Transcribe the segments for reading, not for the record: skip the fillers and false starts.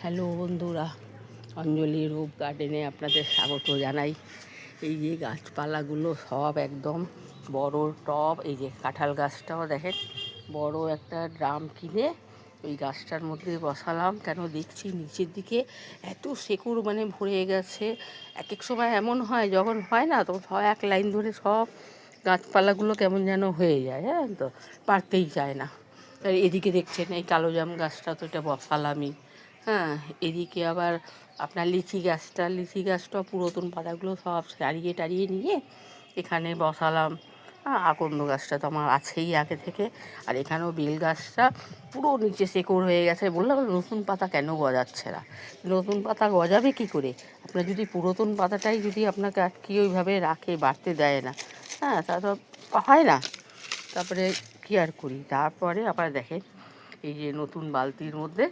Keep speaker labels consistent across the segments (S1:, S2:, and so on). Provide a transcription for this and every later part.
S1: Hello বন্ধুরা, অঞ্জলি রূপ গার্ডেনে আপনাদের স্বাগত জানাই। এই যে গাছপালাগুলো সব একদম বড় টব, এই যে কাঁঠাল গাছটাও দেখেন, বড় একটা ড্রাম কিনে ওই গাছটার মধ্যে বসালাম। কেন দেখছি নিচের দিকে এত শেকড় ভরে গেছে। এক এক সময় এমন হয়, যখন হয় না তখন সব এক লাইন ধরে সব গাছপালাগুলো কেমন যেন হয়ে যায়, হ্যাঁ, তো পারতেই চায় না। আর এদিকে দেখছেন এই কালো জাম গাছটা তো এটা বসালামই। হ্যাঁ, এদিকে আবার আপনার লিচি গাছটা পুরাতন পাতাগুলো সব সারিয়ে টারিয়ে নিয়ে এখানে বসালাম। আকন্দ গাছটা তো আমার আছেই আগে থেকে। আর এখানেও বেল গাছটা পুরো নিচে শেকড় হয়ে গেছে। বললাম নতুন পাতা কেন গজাচ্ছে না, নতুন পাতা গজাবে কি করে? আপনার যদি পুরাতন পাতাটাই যদি আপনাকে আটকে ওইভাবে রাখে, বাড়তে দেয় না, হ্যাঁ, তা তো হয় না। তারপরে কী আর করি, তারপরে আবার দেখেন এই যে নতুন বালতির মধ্যে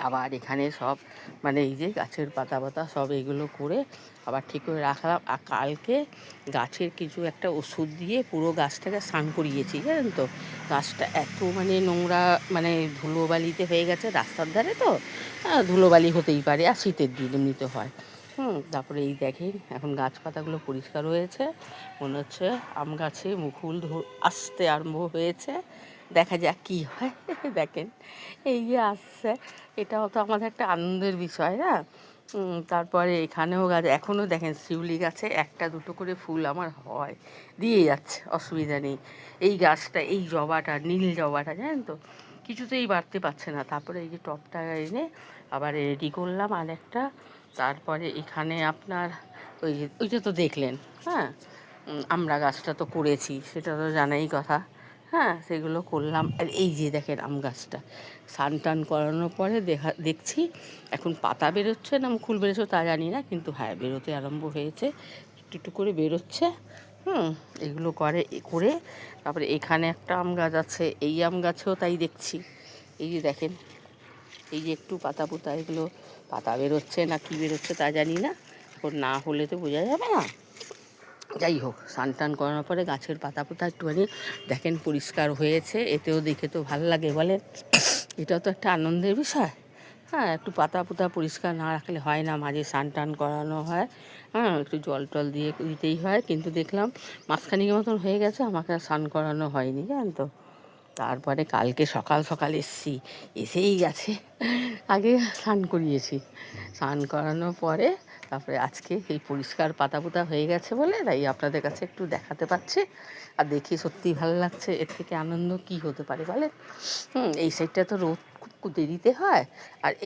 S1: আবার এখানে সব এই যে গাছের পাতা পাতা সব এগুলো করে আবার ঠিক করে রাখলাম। আর কালকে গাছের কিছু একটা ওষুধ দিয়ে পুরো গাছটাকে স্নান করিয়েছি, জানেন তো। গাছটা এত নোংরা, ধুলোবালিতে হয়ে গেছে রাস্তার ধারে, তো ধুলোবালি হতেই পারে, আর শীতের দিন এমনিতে হয়। তারপরে এই দেখেন এখন গাছপাতাগুলো পরিষ্কার হয়েছে, মনে হচ্ছে আম গাছে মুকুল আসতে আরম্ভ হয়েছে। দেখা যাক কী হয়। দেখেন এই যে আসছে, এটাও তো আমাদের একটা আনন্দের বিষয় না। তারপরে এখানেও গাছ, এখনও দেখেন শিউলি গাছে একটা দুটো করে ফুল আমার হয়, দিয়ে যাচ্ছে, অসুবিধা নেই। এই গাছটা, এই জবাটা, নীল জবাটা, জানেন তো, কিছুতেই বাড়তে পারছে না। তারপরে এই যে টবটা এনে আবার রেডি করলাম আর একটা। তারপরে এখানে আপনার ওইটা তো দেখলেন, হ্যাঁ, আমরা গাছটা তো করেছি, সেটা তো জানাই কথা। হ্যাঁ, সেগুলো করলাম। আর এই যে দেখেন আম গাছটা স্নান টান করানোর পরে দেখছি এখন পাতা বেরোচ্ছে না ফুল বেরোচ্ছে তা জানি না, কিন্তু হ্যাঁ বেরোতে আরম্ভ হয়েছে, একটু একটু করে বেরোচ্ছে। এগুলো করে তারপরে এখানে একটা আম গাছ আছে, এই আম গাছেও তাই দেখছি। এই যে দেখেন, এই যে একটু পাতা পোতা, এগুলো পাতা বেরোচ্ছে না কি বেরোচ্ছে তা জানি না, এখন না হলে তো বোঝা যাবে না। যাই হোক, স্নান টান করানোর পরে গাছের পাতা পোতা একটুখানি দেখেন পরিষ্কার হয়েছে, এতেও দেখে তো ভালো লাগে বলেন। এটাও তো একটা আনন্দের বিষয়। হ্যাঁ, একটু পাতা পোতা পরিষ্কার না রাখলে হয় না, মাঝে স্নান টান করানো হয়, হ্যাঁ, একটু জল টল দিয়ে দিতেই হয়। কিন্তু দেখলাম মাঝখানিকের মতন হয়ে গেছে, আমাকে আর স্নান করানো হয়নি, জানেন তো। তারপরে কালকে সকাল সকাল এসছি, এসেই গেছে, আগে স্নান করিয়েছি, স্নান করানোর পরে তারপরে আজকে এই পরিষ্কার পাতা পোতা হয়ে গেছে বলে তাই আপনাদের কাছে একটু দেখাতে পাচ্ছি। আর দেখি সত্যিই ভালো লাগছে, এর থেকে আনন্দ কি হতে পারে বলে। এই সাইডটা তো রোদ খুব দেরিতে হয়, আর